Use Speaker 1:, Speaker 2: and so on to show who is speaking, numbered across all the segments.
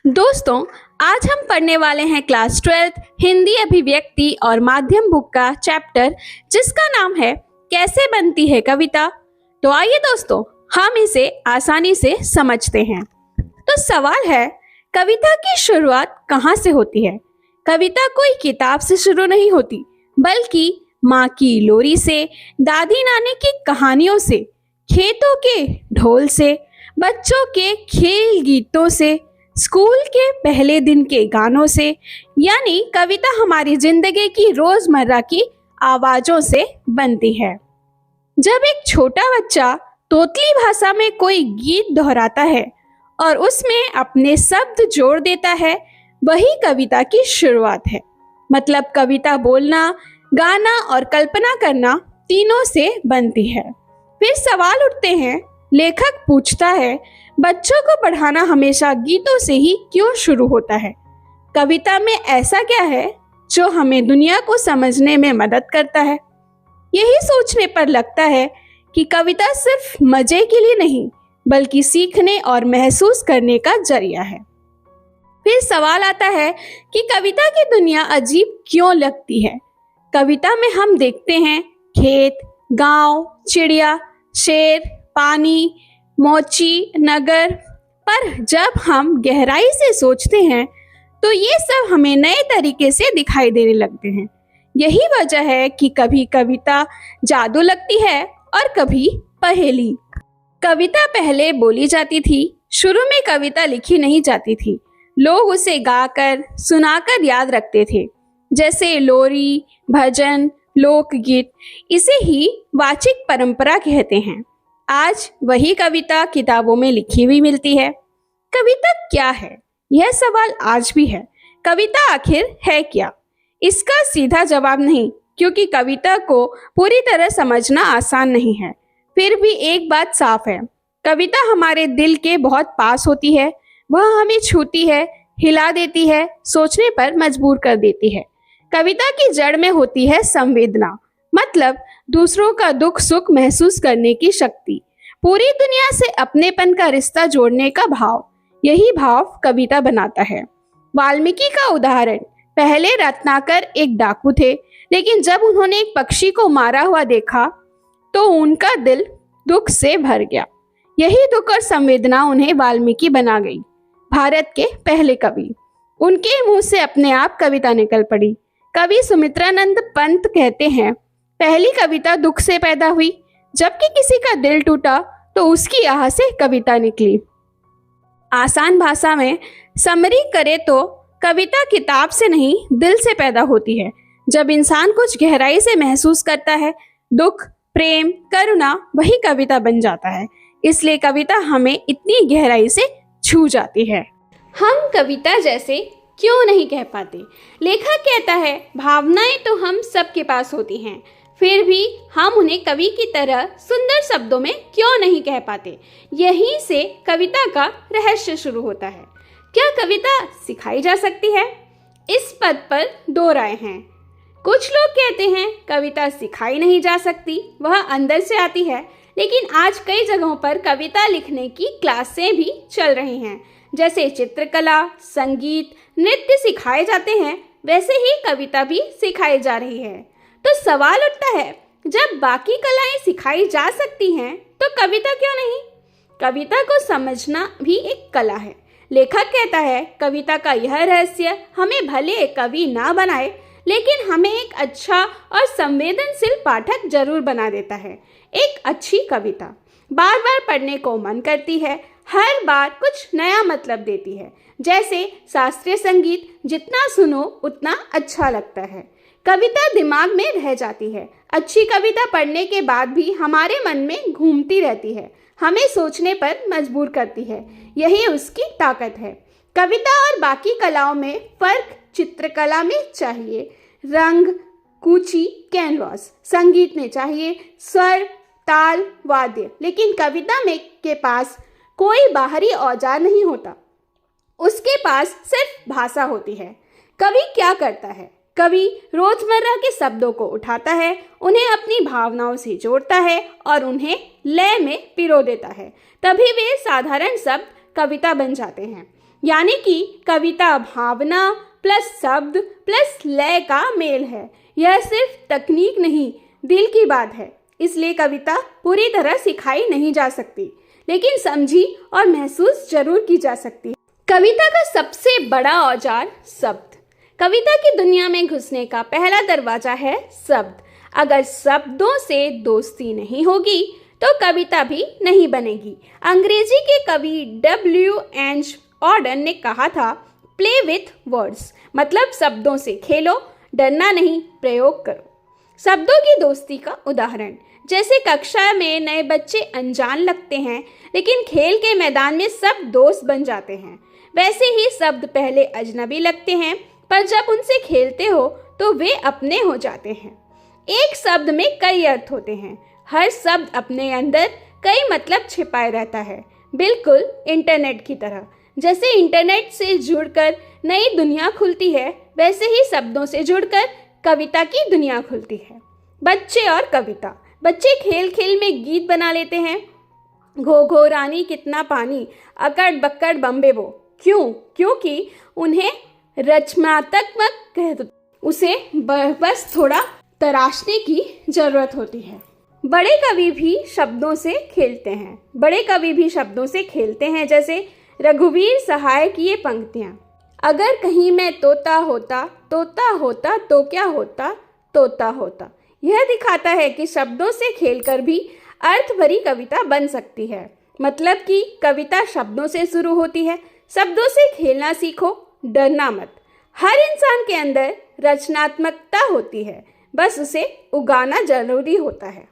Speaker 1: दोस्तों, आज हम पढ़ने वाले हैं क्लास 12th हिंदी अभिव्यक्ति और माध्यम बुक का चैप्टर जिसका नाम है कैसे बनती है कविता। तो आइए दोस्तों, हम इसे आसानी से समझते हैं। तो सवाल है, कविता की शुरुआत कहाँ से होती है? कविता कोई किताब से शुरू नहीं होती, बल्कि माँ की लोरी से, दादी नानी की कहानियों से, खेतों के ढोल से, बच्चों के खेल गीतों से, स्कूल के पहले दिन के गानों से। यानी कविता हमारी जिंदगी की रोजमर्रा की आवाजों से बनती है। जब एक छोटा बच्चा तोतली भाषा में कोई गीत दोहराता है और उसमें अपने शब्द जोड़ देता है, वही कविता की शुरुआत है। मतलब कविता बोलना, गाना और कल्पना करना तीनों से बनती है। फिर सवाल उठते हैं, लेखक पूछता है, बच्चों को पढ़ाना हमेशा गीतों से ही क्यों शुरू होता है? कविता में ऐसा क्या है जो हमें दुनिया को समझने में मदद करता है? यही सोचने पर लगता है कि कविता सिर्फ मजे के लिए नहीं, बल्कि सीखने और महसूस करने का जरिया है। फिर सवाल आता है कि कविता की दुनिया अजीब क्यों लगती है? कविता में हम देखते हैं खेत, गांव, चिड़िया, शेर, पानी, मोची, नगर। पर जब हम गहराई से सोचते हैं तो ये सब हमें नए तरीके से दिखाई देने लगते हैं। यही वजह है कि कभी कविता जादू लगती है और कभी पहेली। कविता पहले बोली जाती थी, शुरू में कविता लिखी नहीं जाती थी। लोग उसे गाकर, सुनाकर याद रखते थे, जैसे लोरी, भजन, लोकगीत। इसे ही वाचिक परंपरा कहते हैं। आज वही कविता किताबों में लिखी हुई मिलती है। कविता क्या है? यह सवाल आज भी है। कविता आखिर है क्या? इसका सीधा जवाब नहीं, क्योंकि कविता को पूरी तरह समझना आसान नहीं है। फिर भी एक बात साफ है, कविता हमारे दिल के बहुत पास होती है। वह हमें छूती है, हिला देती है, सोचने पर मजबूर कर देती है। कविता की जड़ में होती है संवेदना, मतलब दूसरों का दुख सुख महसूस करने की शक्ति, पूरी दुनिया से अपनेपन का रिश्ता जोड़ने का भाव। यही भाव कविता बनाता है। वाल्मीकि का उदाहरण, पहले रत्नाकर एक डाकू थे, लेकिन जब उन्होंने एक पक्षी को मारा हुआ देखा तो उनका दिल दुख से भर गया। यही दुख और संवेदना उन्हें वाल्मीकि बना गई, भारत के पहले कवि। उनके मुंह से अपने आप कविता निकल पड़ी। कवि सुमित्रानंद पंत कहते हैं, पहली कविता दुख से पैदा हुई, जबकि किसी का दिल टूटा तो उसकी आह से कविता निकली। आसान भाषा में समरी करे तो कविता किताब से नहीं, दिल से पैदा होती है। जब इंसान कुछ गहराई से महसूस करता है, दुख, प्रेम, करुणा, वही कविता बन जाता है। इसलिए कविता हमें इतनी गहराई से छू जाती है। हम कविता जैसे क्यों नहीं कह पाते? लेखक कहता है, भावनाएं तो हम सबके पास होती हैं, फिर भी हम उन्हें कवि की तरह सुंदर शब्दों में क्यों नहीं कह पाते? यहीं से कविता का रहस्य शुरू होता है। क्या कविता सिखाई जा सकती है? इस पद पर दो राय हैं। कुछ लोग कहते हैं कविता सिखाई नहीं जा सकती, वह अंदर से आती है। लेकिन आज कई जगहों पर कविता लिखने की क्लासें भी चल रही हैं। जैसे चित्रकला, संगीत, नृत्य सिखाए जाते हैं, वैसे ही कविता भी सिखाई जा रही है। तो सवाल उठता है, जब बाकी कलाएं सिखाई जा सकती हैं तो कविता क्यों नहीं? कविता को समझना भी एक कला है। लेखक कहता है, कविता का यह रहस्य हमें भले कवि ना बनाए, लेकिन हमें एक अच्छा और संवेदनशील पाठक जरूर बना देता है। एक अच्छी कविता बार बार पढ़ने को मन करती है, हर बार कुछ नया मतलब देती है। जैसे शास्त्रीय संगीत, जितना सुनो उतना अच्छा लगता है। कविता दिमाग में रह जाती है। अच्छी कविता पढ़ने के बाद भी हमारे मन में घूमती रहती है, हमें सोचने पर मजबूर करती है। यही उसकी ताकत है। कविता और बाकी कलाओं में फर्क चित्रकला में चाहिए रंग, कूची, कैनवास। संगीत में चाहिए स्वर, ताल, वाद्य। लेकिन कविता में के पास कोई बाहरी औजार नहीं होता, उसके पास सिर्फ भाषा होती है। कवि क्या करता है? कवि रोजमर्रा के शब्दों को उठाता है, उन्हें अपनी भावनाओं से जोड़ता है और उन्हें लय में पिरो देता है। तभी वे साधारण शब्द कविता बन जाते हैं। यानी कि कविता भावना प्लस शब्द प्लस लय का मेल है। यह सिर्फ तकनीक नहीं, दिल की बात है। इसलिए कविता पूरी तरह सिखाई नहीं जा सकती, लेकिन समझी और महसूस जरूर की जा सकती है। कविता का सबसे बड़ा औजार शब्द। कविता की दुनिया में घुसने का पहला दरवाजा है शब्द। अगर शब्दों से दोस्ती नहीं होगी तो कविता भी नहीं बनेगी। अंग्रेजी के कवि W.H. ऑर्डन ने कहा था, प्ले विथ वर्ड्स, मतलब शब्दों से खेलो, डरना नहीं, प्रयोग करो। शब्दों की दोस्ती का उदाहरण, जैसे कक्षा में नए बच्चे अनजान लगते हैं, लेकिन खेल के मैदान में सब दोस्त बन जाते हैं। वैसे ही शब्द पहले अजनबी लगते हैं, पर जब उनसे खेलते हो तो वे अपने हो जाते हैं। एक शब्द में कई अर्थ होते हैं। हर शब्द अपने अंदर कई मतलब छिपाए रहता है, बिल्कुल इंटरनेट की तरह। जैसे इंटरनेट से जुड़कर नई दुनिया खुलती है, वैसे ही शब्दों से जुड़कर कविता की दुनिया खुलती है। बच्चे और कविता। बच्चे खेल खेल में गीत बना लेते हैं, घो घो रानी कितना पानी, अकड़ बक्कड़ बम्बे बो। क्यों? क्योंकि उन्हें रचनात्मक कहते, उसे बस थोड़ा तराशने की जरूरत होती है। बड़े कवि भी शब्दों से खेलते हैं। जैसे रघुवीर सहाय की ये पंक्तियां, अगर कहीं मैं तोता होता तो क्या होता, तोता होता। यह दिखाता है कि शब्दों से खेलकर भी अर्थ भरी कविता बन सकती है। मतलब कि कविता शब्दों से शुरू होती है। शब्दों से खेलना सीखो, डरना मत। हर इंसान के अंदर रचनात्मकता होती है, बस उसे उगाना जरूरी होता है।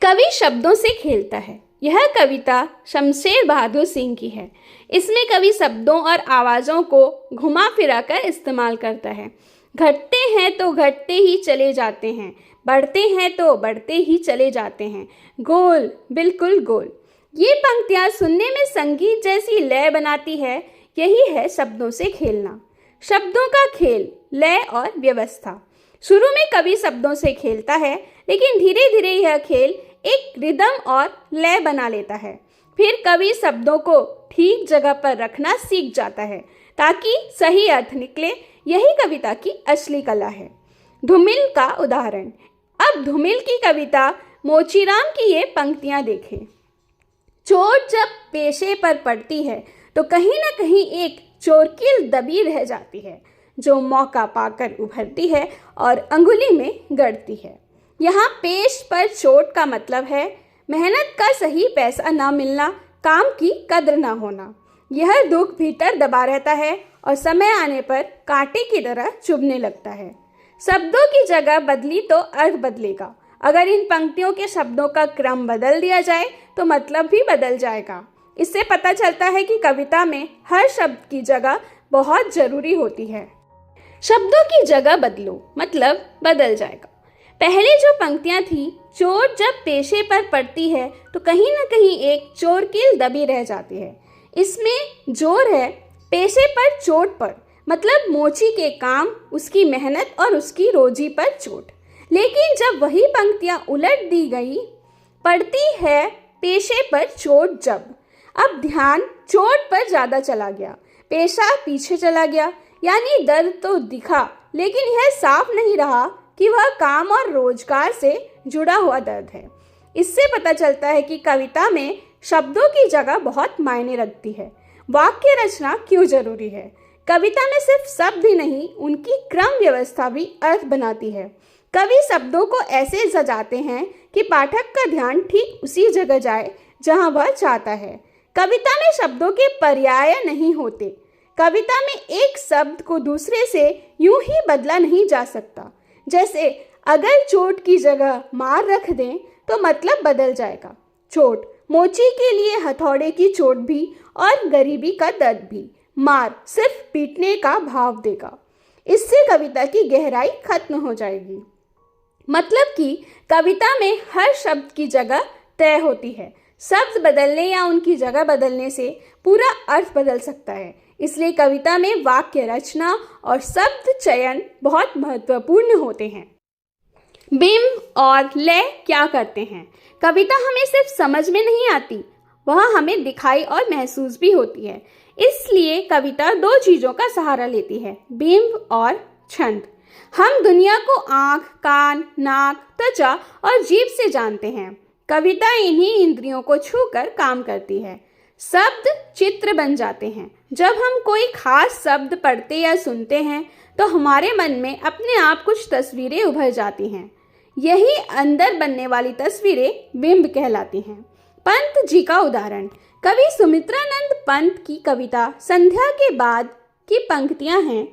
Speaker 1: कवि शब्दों से खेलता है। यह कविता शमशेर बहादुर सिंह की है। इसमें कवि शब्दों और आवाज़ों को घुमा फिरा कर इस्तेमाल करता है। घटते हैं तो घटते ही चले जाते हैं, बढ़ते हैं तो बढ़ते ही चले जाते हैं, गोल बिल्कुल गोल। ये पंक्तियाँ सुनने में संगीत जैसी लय बनाती है। यही है शब्दों से खेलना। शब्दों का खेल, लय और व्यवस्था। शुरू में कवि शब्दों से खेलता है, लेकिन धीरे धीरे यह खेल एक रिदम और लय बना लेता है। फिर कवि शब्दों को ठीक जगह पर रखना सीख जाता है ताकि सही अर्थ निकले। यही कविता की असली कला है। धूमिल का उदाहरण। अब धूमिल की कविता मोचीराम की ये पंक्तियां देखें। चोट जब पेशे पर पड़ती है तो कहीं ना कहीं एक चोरकिल दबी रह जाती है, जो मौका पाकर उभरती है और अंगुली में गड़ती है। यहाँ पेश पर चोट का मतलब है मेहनत का सही पैसा ना मिलना, काम की कद्र ना होना। यह दुख भीतर दबा रहता है और समय आने पर कांटे की तरह चुभने लगता है। शब्दों की जगह बदली तो अर्थ बदलेगा। अगर इन पंक्तियों के शब्दों का क्रम बदल दिया जाए तो मतलब भी बदल जाएगा। इससे पता चलता है कि कविता में हर शब्द की जगह बहुत जरूरी होती है। शब्दों की जगह बदलो मतलब बदल जाएगा। पहले जो पंक्तियां थी, चोट जब पेशे पर पड़ती है तो कहीं ना कहीं एक चोरकिल दबी रह जाती है। इसमें जोर है पेशे पर चोट पर, मतलब मोची के काम, उसकी मेहनत और उसकी रोजी पर चोट। लेकिन जब वही पंक्तियां उलट दी गई, पड़ती है पेशे पर चोट जब, अब ध्यान चोट पर ज़्यादा चला गया, पेशा पीछे चला गया। यानी दर्द तो दिखा, लेकिन यह साफ नहीं रहा कि वह काम और रोजगार से जुड़ा हुआ दर्द है। इससे पता चलता है कि कविता में शब्दों की जगह बहुत मायने रखती है। वाक्य रचना क्यों जरूरी है? कविता में सिर्फ शब्द ही नहीं, उनकी क्रम व्यवस्था भी अर्थ बनाती है। कवि शब्दों को ऐसे सजाते हैं कि पाठक का ध्यान ठीक उसी जगह जाए जहां वह चाहता है। कविता में शब्दों के पर्याय नहीं होते। कविता में एक शब्द को दूसरे से यूं ही बदला नहीं जा सकता। जैसे अगर चोट की जगह मार रख दें तो मतलब बदल जाएगा। चोट, मोची के लिए हथौड़े की चोट भी और गरीबी का दर्द भी। मार सिर्फ पीटने का भाव देगा। इससे कविता की गहराई खत्म हो जाएगी। मतलब कि कविता में हर शब्द की जगह तय होती है। शब्द बदलने या उनकी जगह बदलने से पूरा अर्थ बदल सकता है। इसलिए कविता में वाक्य रचना और शब्द चयन बहुत महत्वपूर्ण होते हैं। बिंब और लय क्या करते हैं? कविता हमें सिर्फ समझ में नहीं आती, वह हमें दिखाई और महसूस भी होती है। इसलिए कविता दो चीजों का सहारा लेती है, बिंब और छंद। हम दुनिया को आँख, कान, नाक, त्वचा और जीभ से जानते हैं। कविता इन्हीं इंद्रियों को छूकर काम करती है। शब्द चित्र बन जाते हैं। जब हम कोई खास शब्द पढ़ते या सुनते हैं तो हमारे मन में अपने आप कुछ तस्वीरें उभर जाती हैं। यही अंदर बनने वाली तस्वीरें बिंब कहलाती हैं। पंत जी का उदाहरण, कवि सुमित्रानंद पंत की कविता संध्या के बाद की पंक्तियां हैं।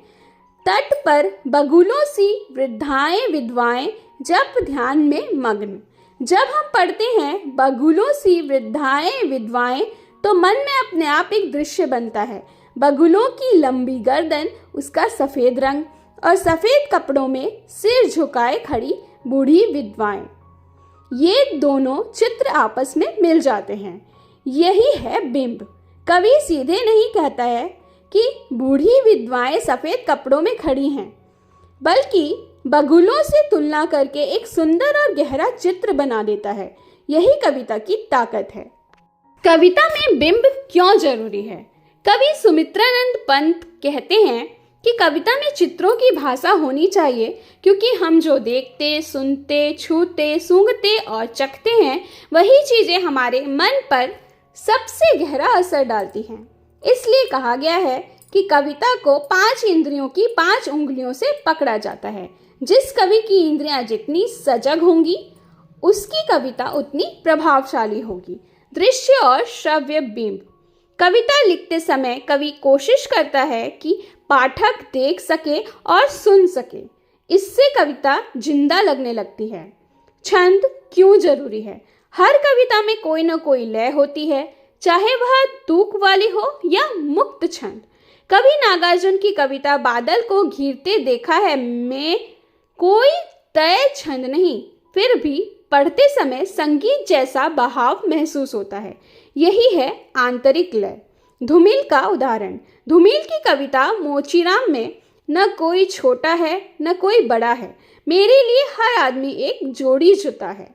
Speaker 1: तट पर बगुलों सी वृद्धाएं विधवाएं जप ध्यान में मग्न। जब हम पढ़ते हैं बगुलों सी वृद्धाएं विधवाएं तो मन में अपने आप एक दृश्य बनता है। बगुलों की लंबी गर्दन, उसका सफ़ेद रंग और सफ़ेद कपड़ों में सिर झुकाए खड़ी बूढ़ी विधवाएं, ये दोनों चित्र आपस में मिल जाते हैं। यही है बिंब। कवि सीधे नहीं कहता है कि बूढ़ी विधवाएं सफ़ेद कपड़ों में खड़ी हैं, बल्कि बगुलों से तुलना करके एक सुंदर और गहरा चित्र बना देता है। यही कविता की ताकत है। कविता में बिंब क्यों जरूरी है? कवि सुमित्रानंद पंत कहते हैं कि कविता में चित्रों की भाषा होनी चाहिए, क्योंकि हम जो देखते, सुनते, छूते, सूंघते और चखते हैं वही चीज़ें हमारे मन पर सबसे गहरा असर डालती हैं। इसलिए कहा गया है कि कविता को 5 इंद्रियों की 5 उंगलियों से पकड़ा जाता है। जिस कवि की इंद्रियां जितनी सजग होंगी उसकी कविता उतनी प्रभावशाली होगी। दृश्य और श्रव्य बिंब। कविता लिखते समय कवि कोशिश करता है कि पाठक देख सके और सुन सके। इससे कविता जिंदा लगने लगती है। छंद क्यों जरूरी है? हर कविता में कोई न कोई लय होती है, चाहे वह तूक वाली हो या मुक्त छंद। कवि नागार्जुन की कविता बादल को घिरते देखा है में कोई तय छंद नहीं, फिर भी पढ़ते समय संगीत जैसा बहाव महसूस होता है। यही है आंतरिक लय। धूमिल का उदाहरण, धूमिल की कविता मोचीराम में न कोई छोटा है न कोई बड़ा है, मेरे लिए हर आदमी एक जोड़ी जूता है।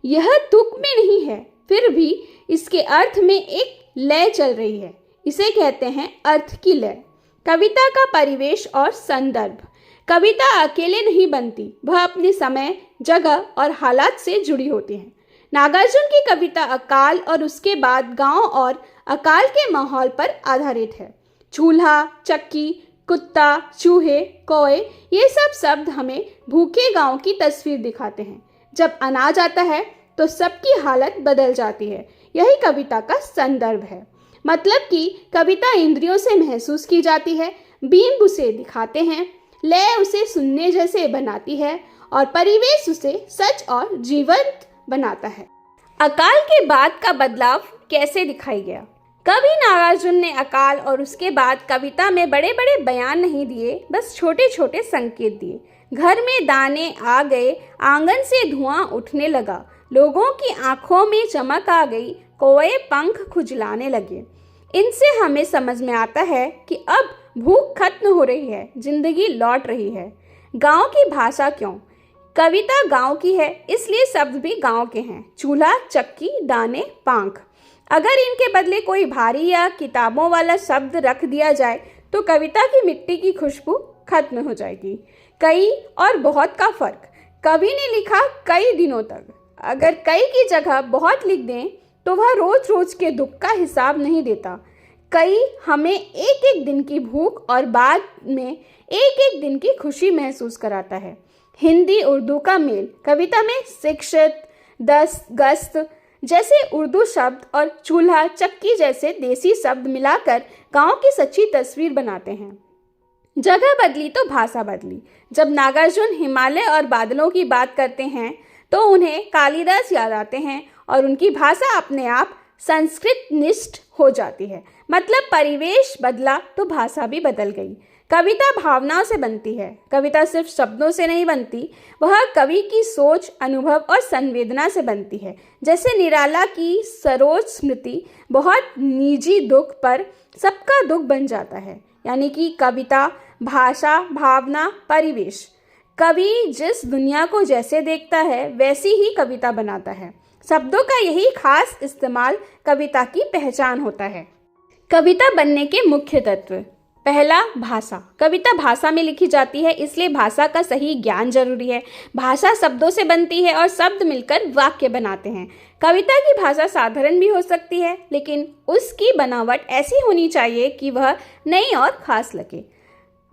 Speaker 1: यह तुक में नहीं है, फिर भी इसके अर्थ में एक लय चल रही है। इसे कहते हैं अर्थ की लय। कविता का परिवेश और संदर्भ। कविता अकेले नहीं बनती, वह अपने समय, जगह और हालात से जुड़ी होती है। नागार्जुन की कविता अकाल और उसके बाद गांव और अकाल के माहौल पर आधारित है। चूल्हा, चक्की, कुत्ता, चूहे, कौए, ये सब शब्द हमें भूखे गांव की तस्वीर दिखाते हैं। जब अनाज आता है तो सबकी हालत बदल जाती है। यही कविता का संदर्भ है। मतलब कि कविता इंद्रियों से महसूस की जाती है, बिंब उसे दिखाते हैं, लय उसे सुनने जैसे बनाती है और परिवेश उसे सच और जीवंत बनाता है। अकाल के बाद का बदलाव कैसे दिखाई गया? कवि नागार्जुन ने अकाल और उसके बाद कविता में बड़े बड़े बयान नहीं दिए, बस छोटे छोटे संकेत दिए। घर में दाने आ गए, आंगन से धुआं उठने लगा, लोगों की आंखों में चमक आ गई, कौवे पंख खुजलाने लगे। इनसे हमें समझ में आता है कि अब भूख खत्म हो रही है, जिंदगी लौट रही है। गांव की भाषा क्यों? कविता गांव की है, इसलिए शब्द भी गांव के हैं। चूल्हा, चक्की, दाने, पांख। अगर इनके बदले कोई भारी या किताबों वाला शब्द रख दिया जाए तो कविता की मिट्टी की खुशबू खत्म हो जाएगी। कई और बहुत का फर्क। कवि ने लिखा कई दिनों तक। अगर कई की जगह बहुत लिख दें तो वह रोज रोज के दुख का हिसाब नहीं देता। कई हमें एक एक दिन की भूख और बाद में एक एक दिन की खुशी महसूस कराता है। हिंदी उर्दू का मेल। कविता में शिक्षित, दस्त, गस्त जैसे उर्दू शब्द और चूल्हा, चक्की जैसे देसी शब्द मिलाकर गांव की सच्ची तस्वीर बनाते हैं। जगह बदली तो भाषा बदली। जब नागार्जुन हिमालय और बादलों की बात करते हैं तो उन्हें कालिदास याद आते हैं और उनकी भाषा अपने आप संस्कृत निष्ठ हो जाती है। मतलब परिवेश बदला तो भाषा भी बदल गई। कविता भावनाओं से बनती है। कविता सिर्फ शब्दों से नहीं बनती, वह कवि की सोच, अनुभव और संवेदना से बनती है। जैसे निराला की सरोज स्मृति बहुत निजी दुख पर सबका दुख बन जाता है। यानी कि कविता, भाषा, भावना, परिवेश। कवि जिस दुनिया को जैसे देखता है वैसी ही कविता बनाता है। शब्दों का यही खास इस्तेमाल कविता की पहचान होता है। कविता बनने के मुख्य तत्व। पहला, भाषा। कविता भाषा में लिखी जाती है, इसलिए भाषा का सही ज्ञान जरूरी है। भाषा शब्दों से बनती है और शब्द मिलकर वाक्य बनाते हैं। कविता की भाषा साधारण भी हो सकती है, लेकिन उसकी बनावट ऐसी होनी चाहिए कि वह नई और खास लगे।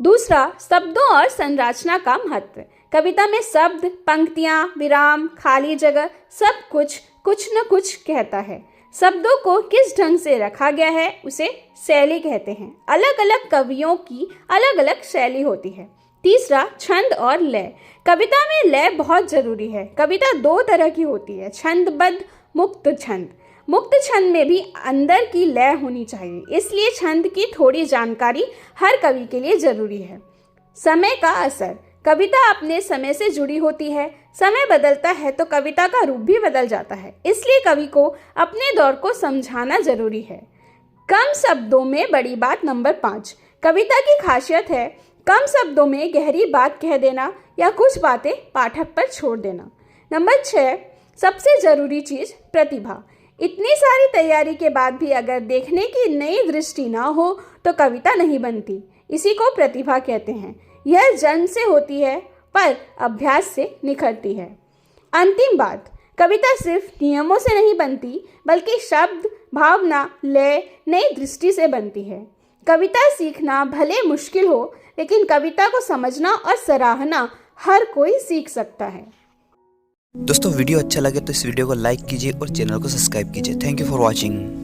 Speaker 1: दूसरा, शब्दों और संरचना का महत्व। कविता में शब्द, पंक्तियाँ, विराम, खाली जगह सब कुछ न कुछ कहता है। शब्दों को किस ढंग से रखा गया है उसे शैली कहते हैं। अलग अलग कवियों की अलग अलग शैली होती है। तीसरा, छंद और लय। कविता में लय बहुत जरूरी है। कविता दो तरह की होती है, छंदबद्ध, मुक्त छंद। मुक्त छंद में भी अंदर की लय होनी चाहिए, इसलिए छंद की थोड़ी जानकारी हर कवि के लिए जरूरी है। समय का असर। कविता अपने समय से जुड़ी होती है। समय बदलता है तो कविता का रूप भी बदल जाता है, इसलिए कवि को अपने दौर को समझाना जरूरी है। कम शब्दों में बड़ी बात। नंबर 5, कविता की खासियत है कम शब्दों में गहरी बात कह देना या कुछ बातें पाठक पर छोड़ देना। नंबर 6, सबसे जरूरी चीज, प्रतिभा। इतनी सारी तैयारी के बाद भी अगर देखने की नई दृष्टि ना हो तो कविता नहीं बनती। इसी को प्रतिभा कहते हैं। यह जन्म से होती है पर अभ्यास से निखरती है। अंतिम बात, कविता सिर्फ नियमों से नहीं बनती, बल्कि शब्द, भावना, लय, नई दृष्टि से बनती है। कविता सीखना भले मुश्किल हो, लेकिन कविता को समझना और सराहना हर कोई सीख सकता है।
Speaker 2: दोस्तों वीडियो अच्छा लगे तो इस वीडियो को लाइक कीजिए और चैनल को सब्सक्राइब कीजिए। Thank you for watching.